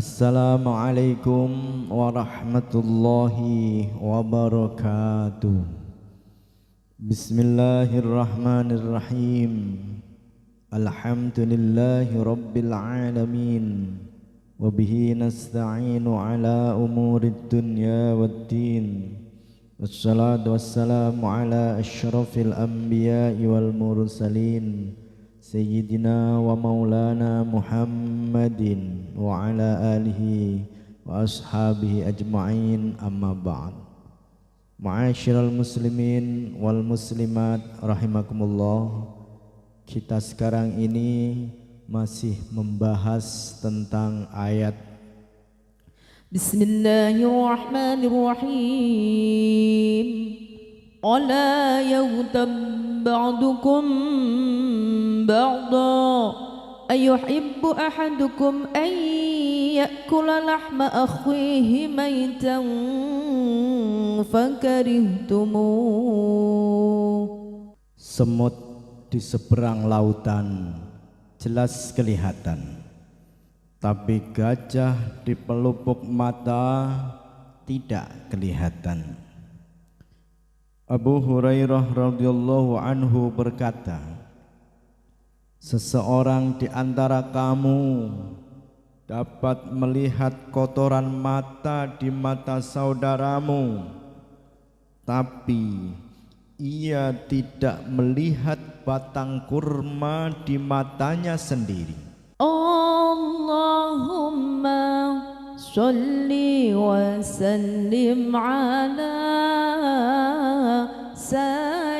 Assalamualaikum warahmatullahi wabarakatuh. Bismillahirrahmanirrahim. Alhamdulillahi rabbil alamin. Wabihi nasta'inu ala umurid dunya waddin. Wassalatu wassalamu ala asyrafil anbiya'i wal mursalin, Sayyidina wa maulana Muhammadin wa ala alihi wa ashabihi ajma'in, amma ba'd. Ma'asyiral muslimin wal muslimat rahimakumullah. Kita sekarang ini masih membahas tentang ayat Bismillahirrahmanirrahim. Ala yaghtab ba'dukum ba'da ayuhibbu ahadukum an ya'kula lahma akhihi maytan fakarihtumuh. Semut di seberang lautan jelas kelihatan, tapi gajah di pelupuk mata tidak kelihatan. Abu Hurairah radhiyallahu anhu berkata, seseorang di antara kamu dapat melihat kotoran mata di mata saudaramu, tapi ia tidak melihat batang kurma di matanya sendiri. Allahumma sholli wa sallim ala sayyidina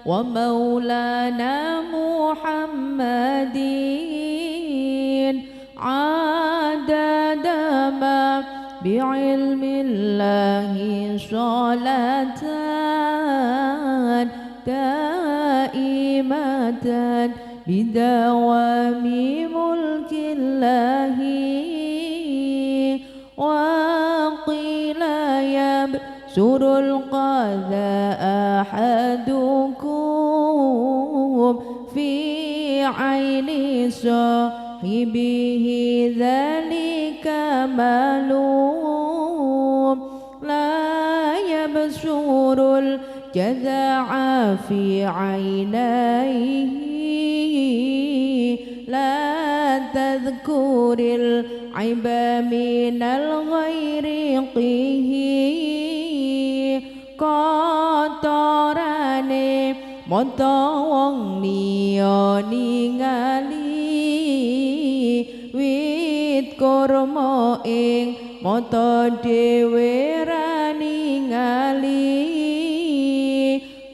wa maulana Muhammadin adada ma bi'ilmillahi sholatan daimatan bidawami mulkillahi wa qila yabsurul qadha ahadukum fi aini sahibihi dhalika malum la yabsurul jazaa fi ainaihi la tadhkuril aiba minal ghairi qihi kotorane mata wong liya ningali wit kurma ing mata dhewe ra ningali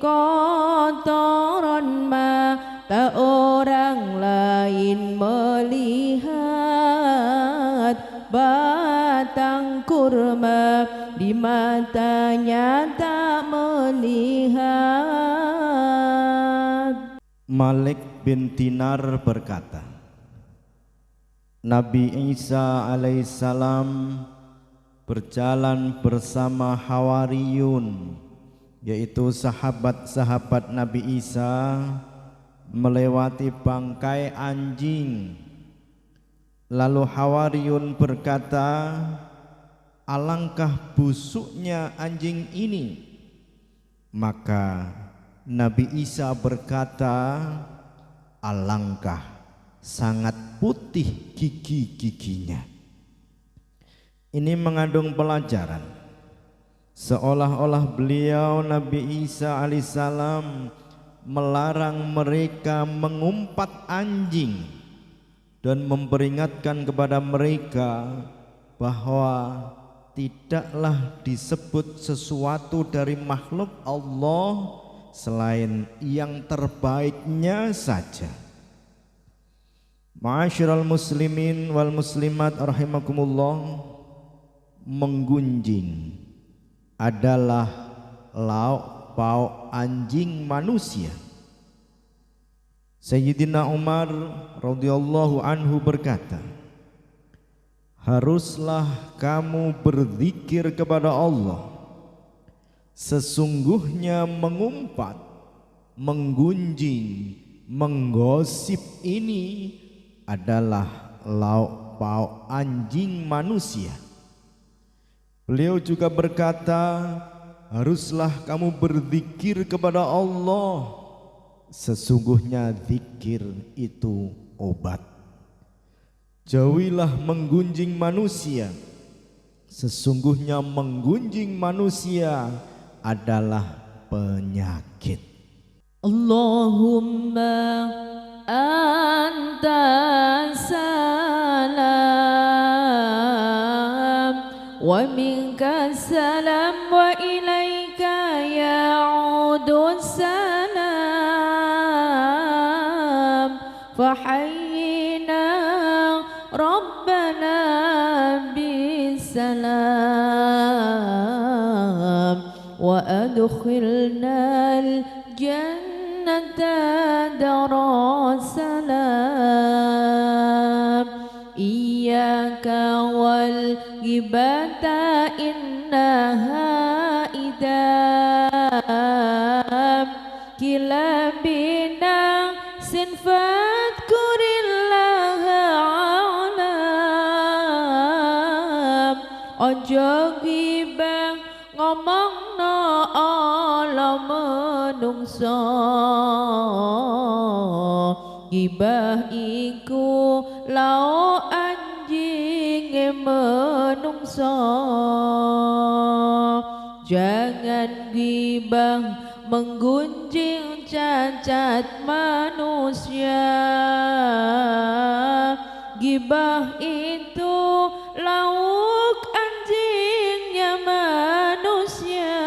kotoran mata orang lain melihat batang kurma di matanya tak melihat. Malik bin Dinar berkata, Nabi Isa alaihissalam berjalan bersama Hawariyun, yaitu sahabat-sahabat Nabi Isa, melewati bangkai anjing. Lalu Hawariyun berkata, alangkah busuknya anjing ini. Maka Nabi Isa berkata, alangkah sangat putih gigi-giginya. Ini mengandung pelajaran, seolah-olah beliau Nabi Isa alaihissalam melarang mereka mengumpat anjing dan memperingatkan kepada mereka bahwa tidaklah disebut sesuatu dari makhluk Allah selain yang terbaiknya saja. Ma'asyiral muslimin wal muslimat rahimakumullah, menggunjing adalah lauk pauk anjing manusia. Sayyidina Umar radhiyallahu anhu berkata, haruslah kamu berzikir kepada Allah. Sesungguhnya mengumpat, menggunjing, menggosip ini adalah lauk pauk anjing manusia. Beliau juga berkata, haruslah kamu berzikir kepada Allah. Sesungguhnya zikir itu obat. Jauhilah menggunjing manusia. Sesungguhnya menggunjing manusia adalah penyakit. Allahumma anta salam wa minka salam wa ilaika ya'udu salam fahayyina rabbana bisalam wa adkhilnal jannata darussalam iyyaka wal ghibata innaha idam kilabina sinfat kurillaha alam ojo gibah ngomongno ala menungso gibah iku lau anjing menungso jangan gibah menggunjing cacat manusia gibah itu lauk anjingnya manusia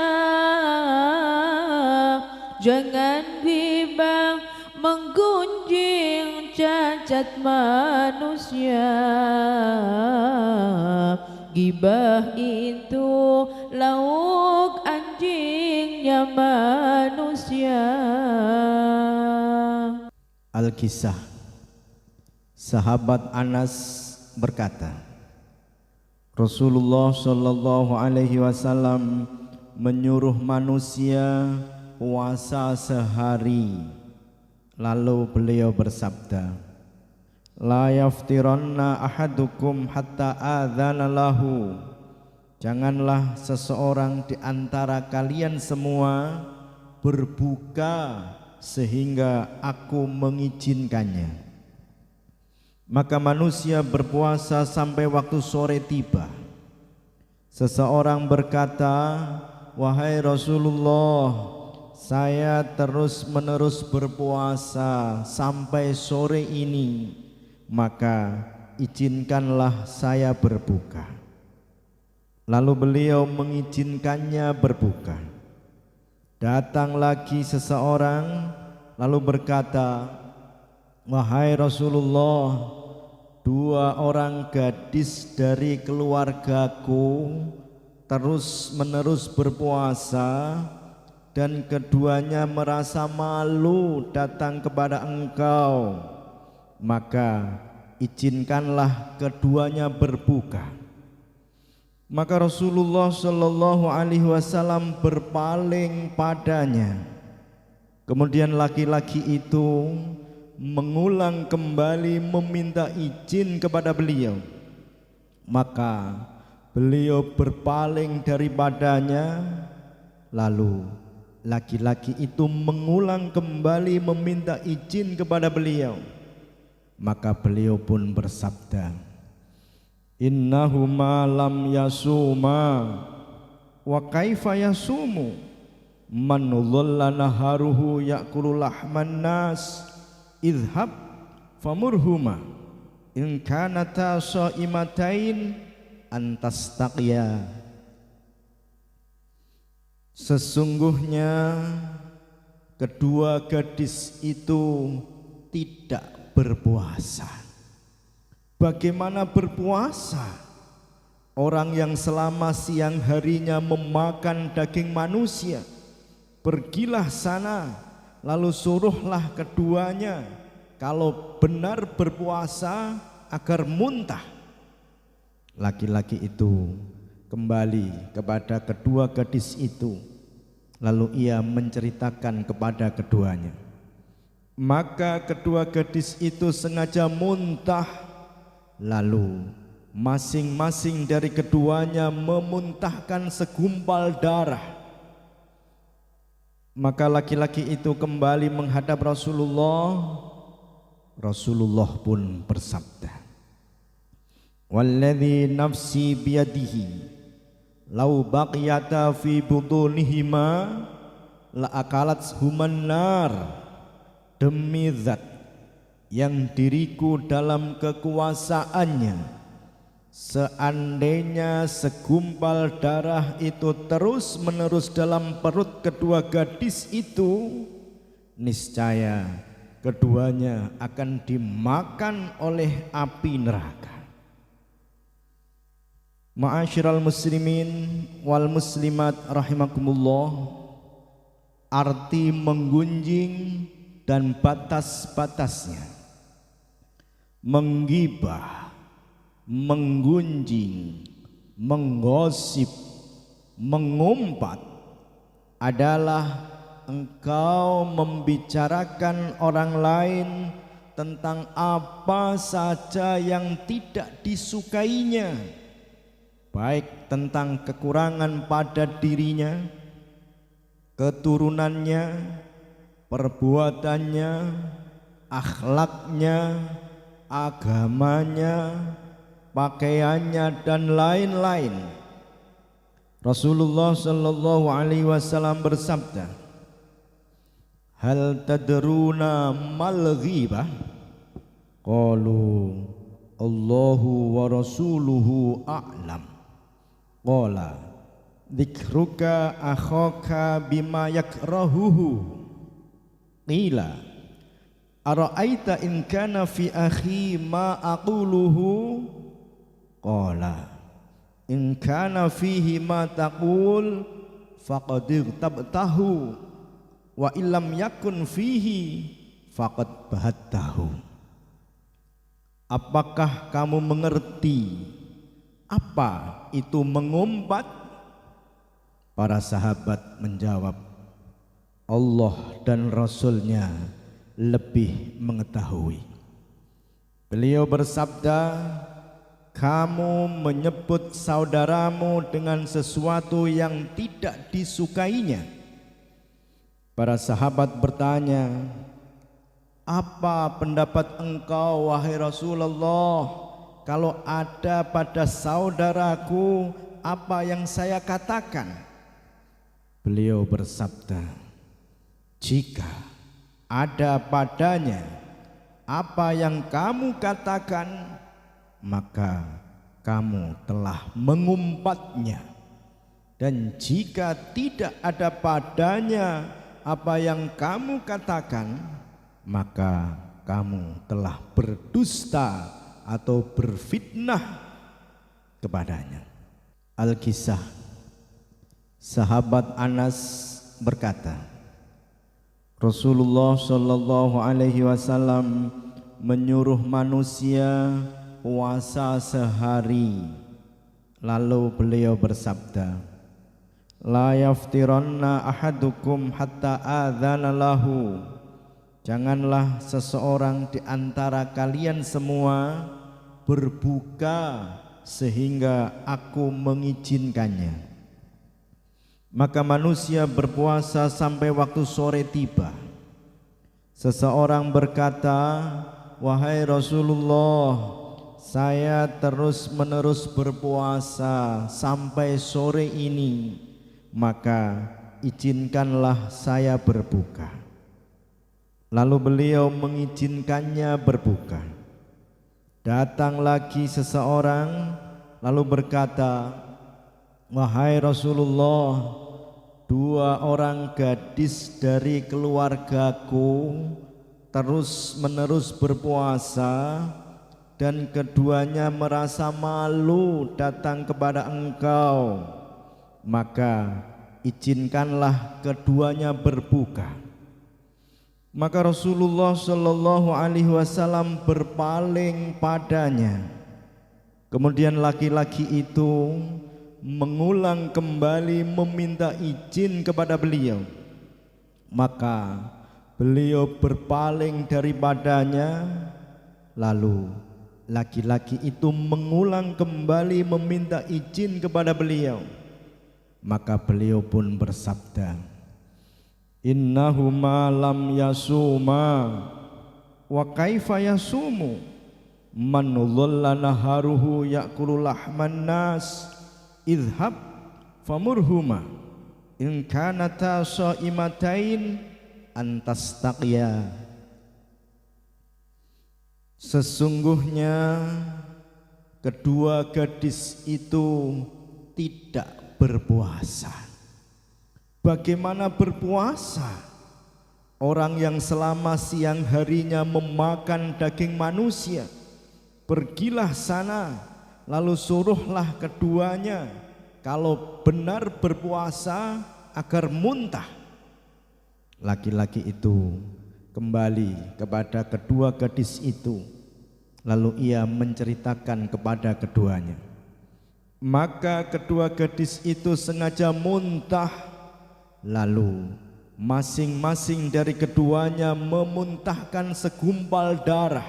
jangan gibah menggunjing cacat manusia gibah itu lauk anjingnya manusia. Al-Kisah. Sahabat Anas berkata, Rasulullah Shallallahu Alaihi Wasallam menyuruh manusia puasa sehari. Lalu beliau bersabda, la yaftiranna ahadukum hatta adzana lahu. Janganlah seseorang di antara kalian semua berbuka sehingga aku mengizinkannya. Maka manusia berpuasa sampai waktu sore tiba. Seseorang berkata, wahai Rasulullah, saya terus-menerus berpuasa sampai sore ini, maka izinkanlah saya berbuka. Lalu beliau mengizinkannya berbuka. Datang lagi seseorang lalu berkata, wahai Rasulullah, 2 orang gadis dari keluargaku terus-menerus berpuasa dan keduanya merasa malu datang kepada engkau, maka izinkanlah keduanya berbuka. Maka Rasulullah Shallallahu Alaihi Wasallam berpaling padanya. Kemudian laki-laki itu mengulang kembali meminta izin kepada beliau. Maka beliau berpaling daripadanya. Lalu laki-laki itu mengulang kembali meminta izin kepada beliau. Maka beliau pun bersabda, innahuma lam yasuma wa kaifa yasumu man dhalla naharuhu ya'kulu lahman nas idhab famurhuma in kanata sha'imatain antastaqiya. Sesungguhnya kedua gadis itu tidak berpuasa. Bagaimana berpuasa? Orang yang selama siang harinya memakan daging manusia. Pergilah sana, lalu suruhlah keduanya kalau benar berpuasa agar muntah. Laki-laki itu kembali kepada kedua gadis itu, lalu ia menceritakan kepada keduanya. Maka kedua gadis itu sengaja muntah Lalu masing-masing dari keduanya memuntahkan segumpal darah. Maka laki-laki itu kembali menghadap Rasulullah. Rasulullah pun bersabda, "Walladzi nafsi biyadihi, lau baqiyata fi butunihima la akalat human nar." Demi zat yang diriku dalam kekuasaannya, seandainya segumpal darah itu terus menerus dalam perut kedua gadis itu, niscaya keduanya akan dimakan oleh api neraka. Ma'asyiral muslimin wal muslimat rahimakumullah, arti menggunjing dan batas-batasnya. Menggibah, menggunjing, menggosip, mengumpat adalah engkau membicarakan orang lain tentang apa saja yang tidak disukainya, baik tentang kekurangan pada dirinya, keturunannya, perbuatannya, akhlaknya, agamanya, pakaiannya, dan lain-lain. Rasulullah sallallahu alaihi wasallam bersabda, "Hal tadruna mal ghibah?" Qalu, "Allahu wa rasuluhu a'lam." Qala, "Dzikruka akhaka bima yakrahuhu." Qila, "Ara'aita in kana fi akhi ma aquluhu?" Qala, "In kana fihi ma taqul faqad irtabtahu wa illam yakun fihi faqad bahattahu." Apakah kamu mengerti apa itu mengumpat? Para sahabat menjawab, Allah dan Rasulnya lebih mengetahui. Beliau bersabda, kamu menyebut saudaramu dengan sesuatu yang tidak disukainya. Para sahabat bertanya, apa pendapat engkau wahai Rasulullah kalau ada pada saudaraku apa yang saya katakan? Beliau bersabda, jika ada padanya apa yang kamu katakan, maka kamu telah mengumpatnya. Dan jika tidak ada padanya apa yang kamu katakan, maka kamu telah berdusta atau berfitnah kepadanya. Al-Kisah, sahabat Anas berkata, Rasulullah Shallallahu Alaihi Wasallam menyuruh manusia puasa sehari. Lalu beliau bersabda, la yaftiranna ahadukum hatta adzana lahu. Janganlah seseorang di antara kalian semua berbuka sehingga aku mengizinkannya. Maka manusia berpuasa sampai waktu sore tiba. Seseorang berkata, wahai Rasulullah, saya terus-menerus berpuasa sampai sore ini, maka izinkanlah saya berbuka. Lalu beliau mengizinkannya berbuka. Datang lagi seseorang lalu berkata, wahai Rasulullah, dua orang gadis dari keluargaku terus-menerus berpuasa dan keduanya merasa malu datang kepada engkau, maka izinkanlah keduanya berbuka. Maka Rasulullah Shallallahu Alaihi Wasallam berpaling padanya. Kemudian laki-laki itu mengulang kembali meminta izin kepada beliau. Maka beliau berpaling daripadanya, lalu laki-laki itu mengulang kembali meminta izin kepada beliau. Maka beliau pun bersabda, innahuma lam yasuma wa kaifa yasumu man dhalla naharuhu ya'kulu lahman nas idhab famurhuma in kanata sha'imatain antastaqiya. Sesungguhnya kedua gadis itu tidak berpuasa. Bagaimana berpuasa? Orang yang selama siang harinya memakan daging manusia. Pergilah sana, lalu suruhlah keduanya kalau benar berpuasa agar muntah. Laki-laki itu kembali kepada kedua gadis itu, lalu ia menceritakan kepada keduanya. Maka kedua gadis itu sengaja muntah, lalu masing-masing dari keduanya memuntahkan segumpal darah.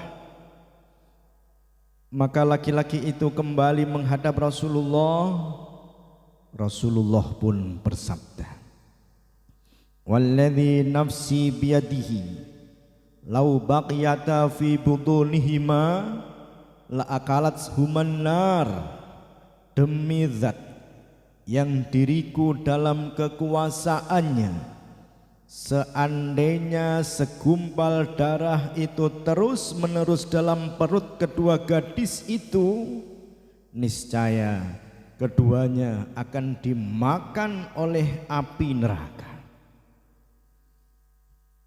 Maka laki-laki itu kembali menghadap Rasulullah. Rasulullah pun bersabda, walladzi nafsi biyadihi lau baqiyata fi budunihima la akalat human nar. Demi zat yang diriku dalam kekuasaannya, seandainya segumpal darah itu terus menerus dalam perut kedua gadis itu, niscaya keduanya akan dimakan oleh api neraka.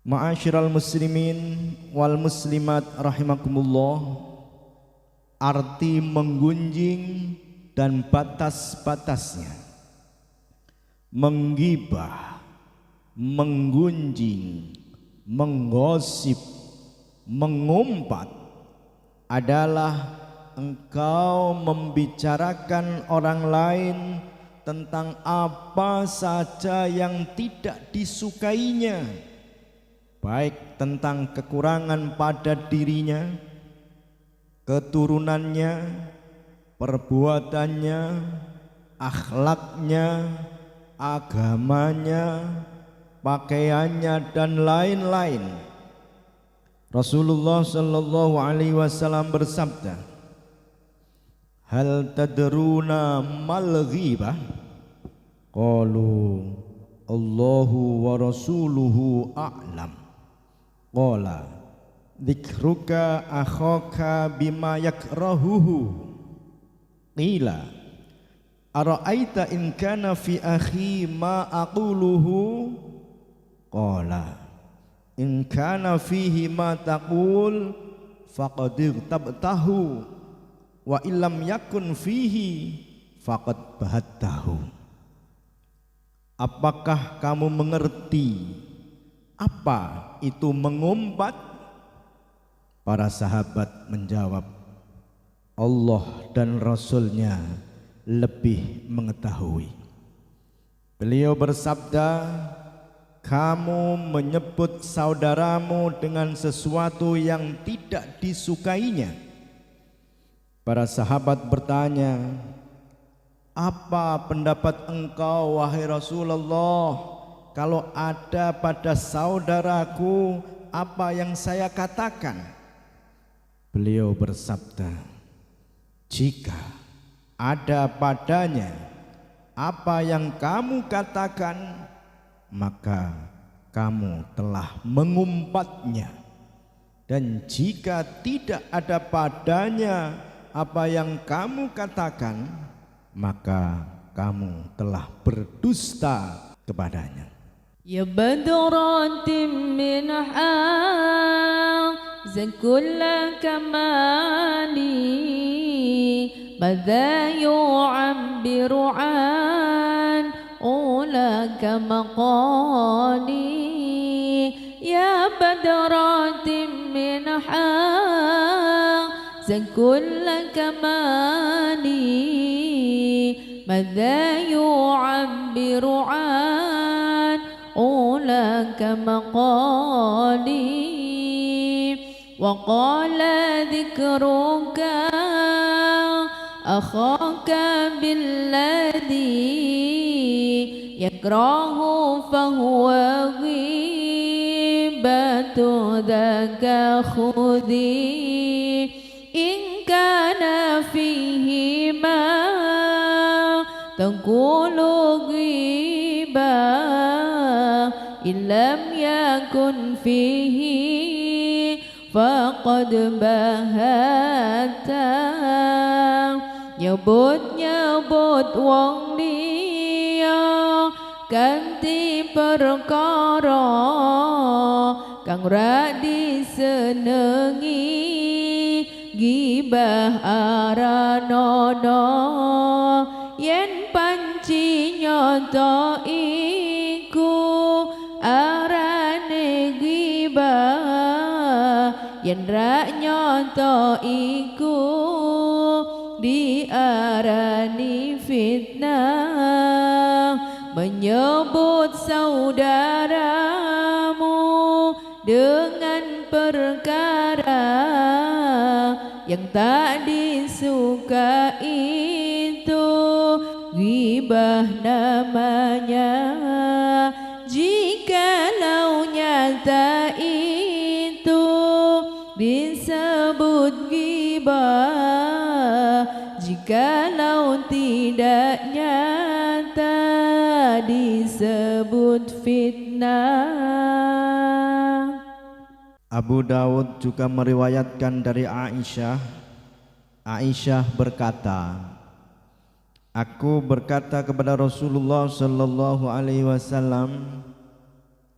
Ma'asyiral muslimin wal muslimat rahimakumullah, arti menggunjing dan batas-batasnya. Menggibah, menggunjing, menggosip, mengumpat adalah engkau membicarakan orang lain tentang apa saja yang tidak disukainya, baik tentang kekurangan pada dirinya, keturunannya, perbuatannya, akhlaknya, agamanya, pakaiannya, dan lain-lain. Rasulullah sallallahu alaihi wasallam bersabda, hal tadruna mal ghibah? Qalu Allahu wa rasuluhu a'lam. Qala dzikruka akhaka bima yakrahuhu. Qila ara'aita in kana fi akhi ma aquluhu? Qala in kana fihi ma taqul faqad tabtahu wa illam yakun fihi faqad bahattahu. Apakah kamu mengerti apa itu mengumpat? Para sahabat menjawab, Allah dan Rasulnya lebih mengetahui. Beliau bersabda, kamu menyebut saudaramu dengan sesuatu yang tidak disukainya. Para sahabat bertanya, apa pendapat engkau wahai Rasulullah kalau ada pada saudaraku apa yang saya katakan? Beliau bersabda, jika ada padanya apa yang kamu katakan, maka kamu telah mengumpatnya. Dan jika tidak ada padanya apa yang kamu katakan, maka kamu telah berdusta kepadanya. Ya badrantim min zan kulla kamali madha yu'abbiru an ulaka maqali. Ya badrantim min zan kulla kamali madha yu'abbiru an ulaka maqali. وقال ذكرك أخاك بالذي يكره فهو غيبة ذاك خذي إن كان فيه ما تقول غيبة إن لم يكن فيه faqad bahata nyebut wong liya kanthi perkara kang ra disenengi gibah aranana yen panci nyata iku arane gibah yen ra nyata iku diarani fitnah menyebut saudaramu dengan perkara yang tak disuka itu ghibah namanya jikalau nyata itu disebut ghibah jikalau tidak nyata disebut fitnah. Abu Daud juga meriwayatkan dari Aisyah. Aisyah berkata, aku berkata kepada Rasulullah sallallahu alaihi wasallam,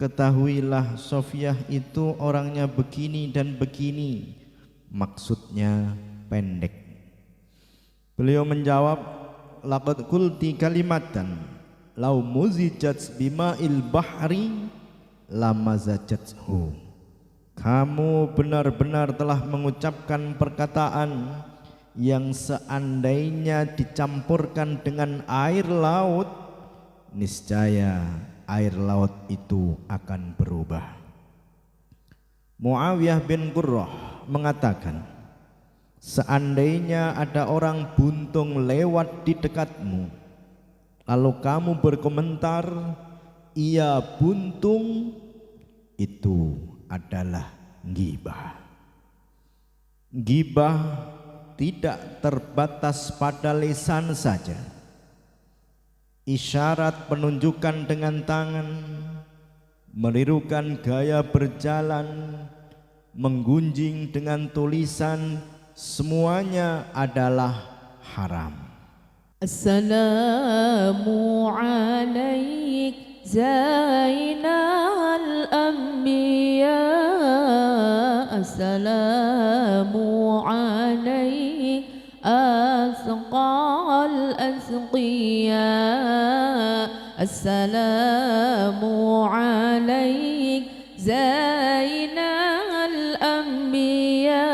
ketahuilah Sofiyah itu orangnya begini dan begini, maksudnya pendek. Beliau menjawab, laqad qulti kalimatan law muzijat bima'il bahri lamazajathu. Kamu benar-benar telah mengucapkan perkataan yang seandainya dicampurkan dengan air laut, niscaya air laut itu akan berubah. Muawiyah bin Qurrah mengatakan, seandainya ada orang buntung lewat di dekatmu, lalu kamu berkomentar, ia buntung, itu adalah ghibah. Ghibah tidak terbatas pada lisan saja. Isyarat penunjukan dengan tangan, menirukan gaya berjalan, menggunjing dengan tulisan, semuanya adalah haram. Assalamu alaik Zainal Anbiya, Assalamu alaik Asqal Asqiya, Assalamu alaik Zainal Anbiya,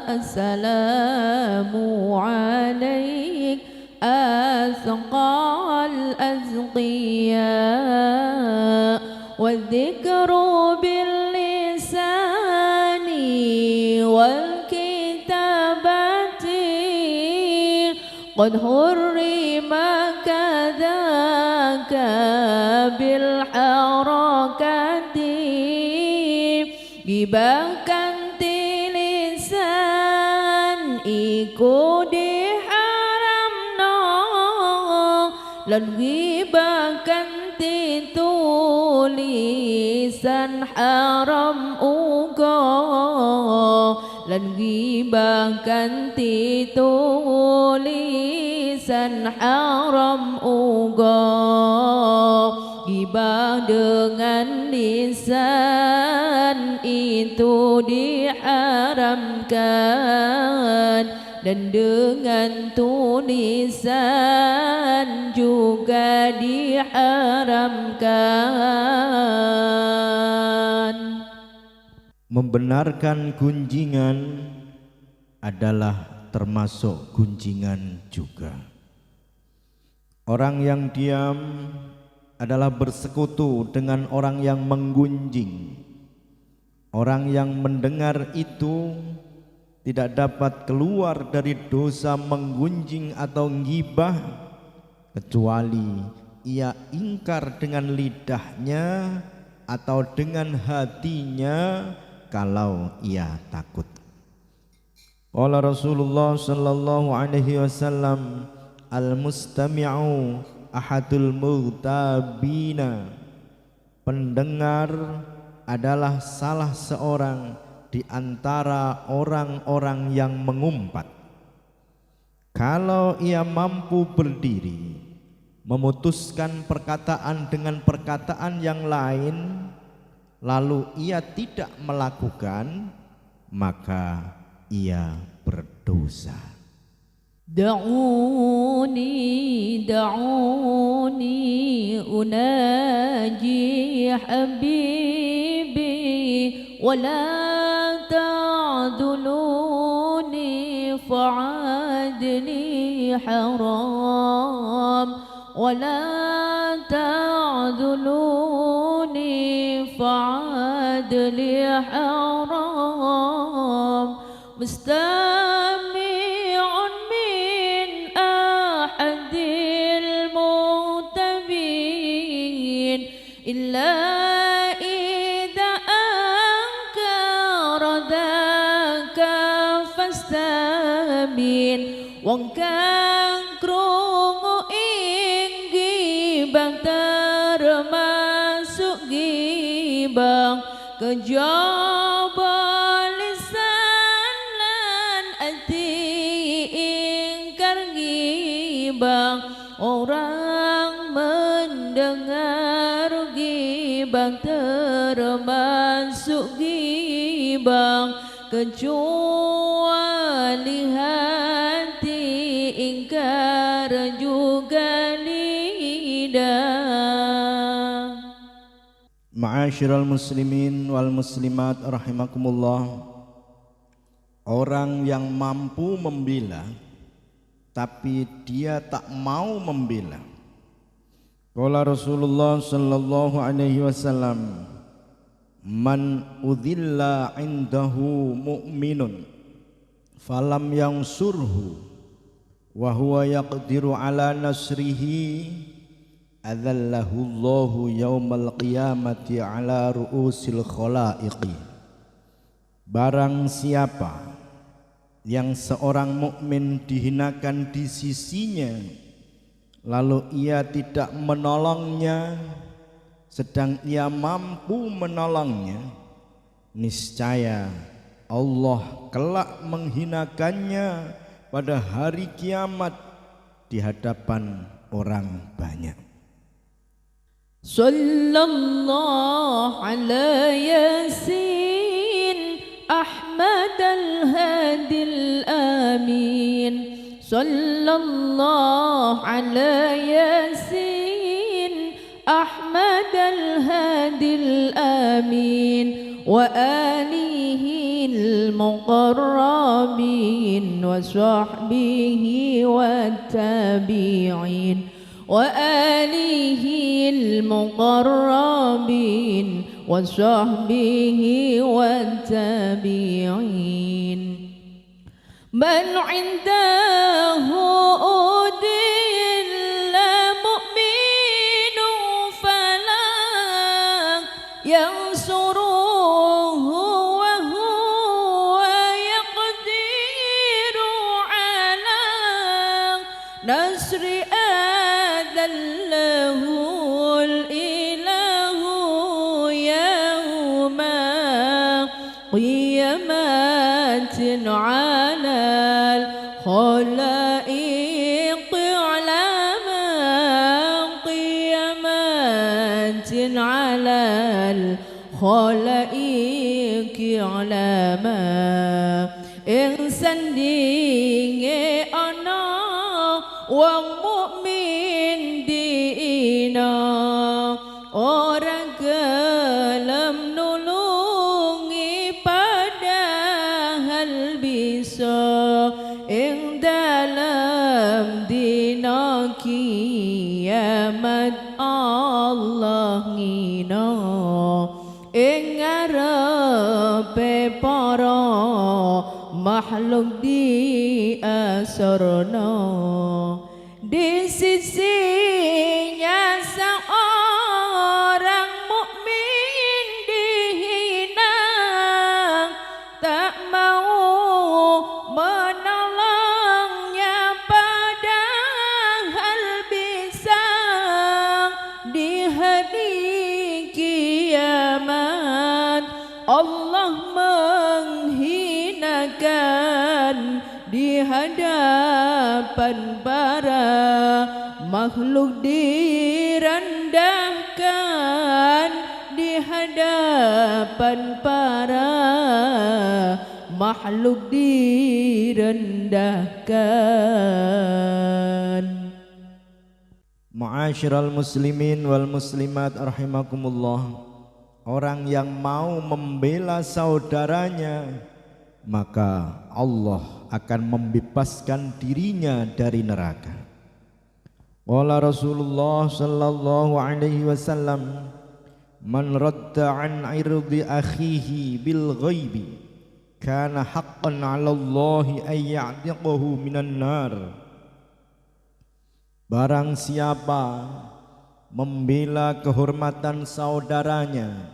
Assalamu alaik Asqal Asqiya, والذكر باللسان والكتابة قد حرم كذاك بالحركة ghibah kanthi lisan iku diharamno lan ghibah kanthi tulisan haram uga lan ghibah kanthi tulisan haram uga ghibah dengan lisan itu diharamkan dan dengan tulisan juga diharamkan. Membenarkan gunjingan adalah termasuk gunjingan juga. Orang yang diam adalah bersekutu dengan orang yang menggunjing. Orang yang mendengar itu tidak dapat keluar dari dosa menggunjing atau ghibah kecuali ia ingkar dengan lidahnya atau dengan hatinya kalau ia takut. Qala Rasulullah sallallahu alaihi wasallam, al-mustami'u ahadul mughtabina. Pendengar adalah salah seorang di antara orang-orang yang mengumpat. Kalau ia mampu berdiri, memutuskan perkataan dengan perkataan yang lain, lalu ia tidak melakukan, maka ia berdosa. دعوني أناجي حبيبي ولا تعذلوني فعادني حرام ولا تعذلوني فعادني حرام مستمع من أحد المغتبين إلا إذا أنكر ذاك فاستبين وكان krungu ing gibang termasuk gibang kejaba lisan lan ati ingkar gibang orang mendengar gibang termasuk gibang kecuali hati ingkar juga lidah. Ma'asyiral muslimin wal muslimat rahimakumullah. Orang yang mampu membela tapi dia tak mau membela. Qala Rasulullah sallallahu alaihi wasallam, man udhilla indahu mu'minun falam yansurhu wa huwa yaqdiru ala nasrihi adallahu Allahu yaumal qiyamati ala ru'usil khalaiqi. Barang siapa yang seorang mukmin dihinakan di sisinya lalu ia tidak menolongnya sedang ia mampu menolongnya, niscaya Allah kelak menghinakannya pada hari kiamat di hadapan orang banyak. Sallallahu ala Yasin Ahmad al-Hadi al-Amin. Sallallahu ala Yasin Ahmad al-Hadi al-Amin wa alihi al-muqarrabin wa sahbihi wa tabi'in wa alihi al-muqarrabin wa sahbihi wa tabi'in man 'indahu ينصره وهو يقدر على نصر أذله الإله يوم قيامة على الخلائق علامة قيامة على الخلائق علامة إنسان دينge ana wong mukmin dina orang gelem nulungi padahal bisa ing dalam dina kiamat Allah ngina ing ngarep oleh para makhluk di asorno. Di sisinya seorang mukmin dihina, tak mau menolongnya padahal bisa di hari kiamat Allah menghinakan di hadapan para makhluk, direndahkan di hadapan para makhluk, direndahkan. Ma'asyiral muslimin wal muslimat rahimakumullah, orang yang mau membela saudaranya maka Allah akan membebaskan dirinya dari neraka. Wala Rasulullah sallallahu alaihi wasallam, man radda an irdi akhihi bil ghaibi kana haqqan 'ala Allahi ay ya'tiqahu minan nar. Barang siapa membela kehormatan saudaranya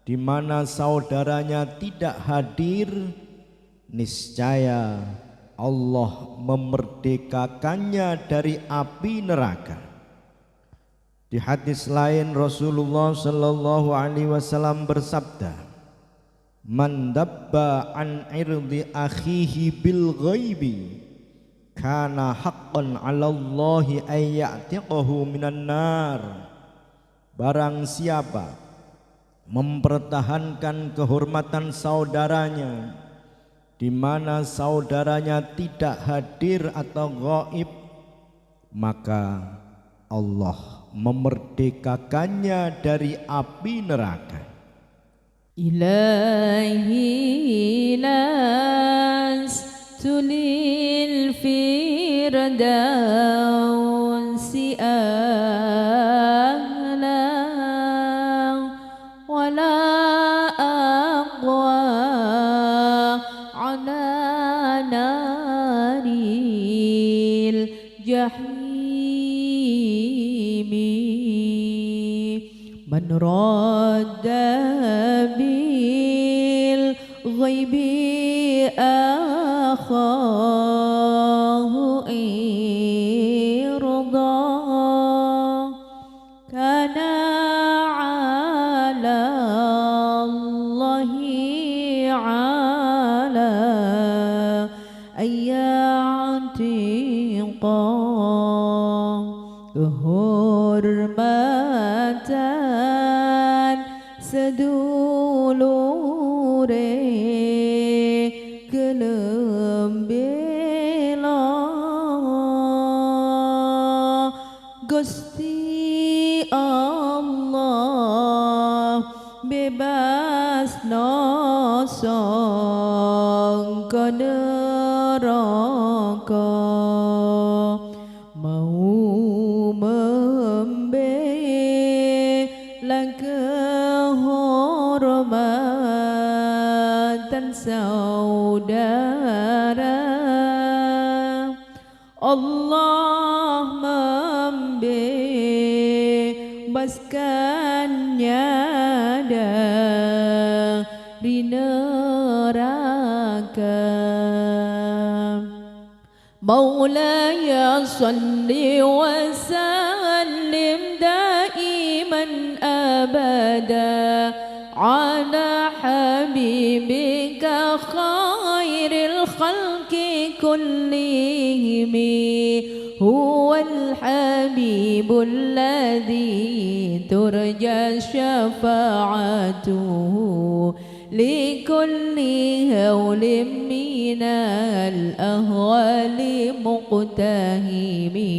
di mana saudaranya tidak hadir, niscaya Allah memerdekakannya dari api neraka. Di hadis lain Rasulullah sallallahu alaihi wasallam bersabda, man dabba an irdi akhihi bil ghaibi kana haqqan 'ala Allahi ay ya'tiqahu minan nar. Barang siapa mempertahankan kehormatan saudaranya di mana saudaranya tidak hadir atau gaib, maka Allah memerdekakannya dari api neraka. Ilahi lastu lil firdausi a'la wala aqwa ala naril jahimi. Man radda bil ghaibi akhahu irda kana ala Allahi ala ayyatiqa kehormatan sedulure kelembela Gusti Allah bebas sangka neraka, mau membela kehormatan saudara, Allah membebaskannya dari neraka. Maulaya salli wa sallim daiman abada ala habibika khairil khalqi kullihim, huwal habibul ladzi turja syafa'atuhu likulli hawlim minal ahwali muqtahimi.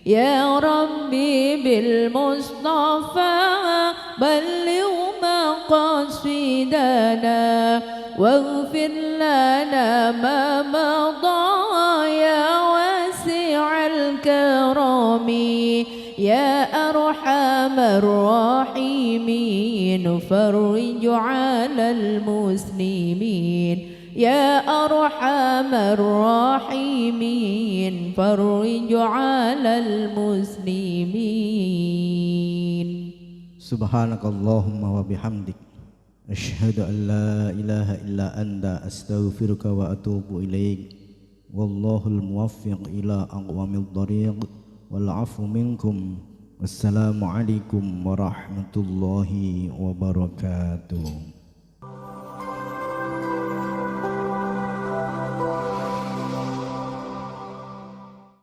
Ya Rabbi bil Mustafa balligh maqasidana waghfir lana ma madha ya wasi'al karami ya arhamar rahimin فرج على المسلمين يا أرحم الراحمين فرج على المسلمين. Subhanakallahumma wa bihamdik asyhadu an la ilaha illa anta astaghfiruka wa atubu ilaik. Wallahul muwaffiq ila aqwamid thariq wal afu minkum. Wassalamu alaikum warahmatullahi wabarakatuh.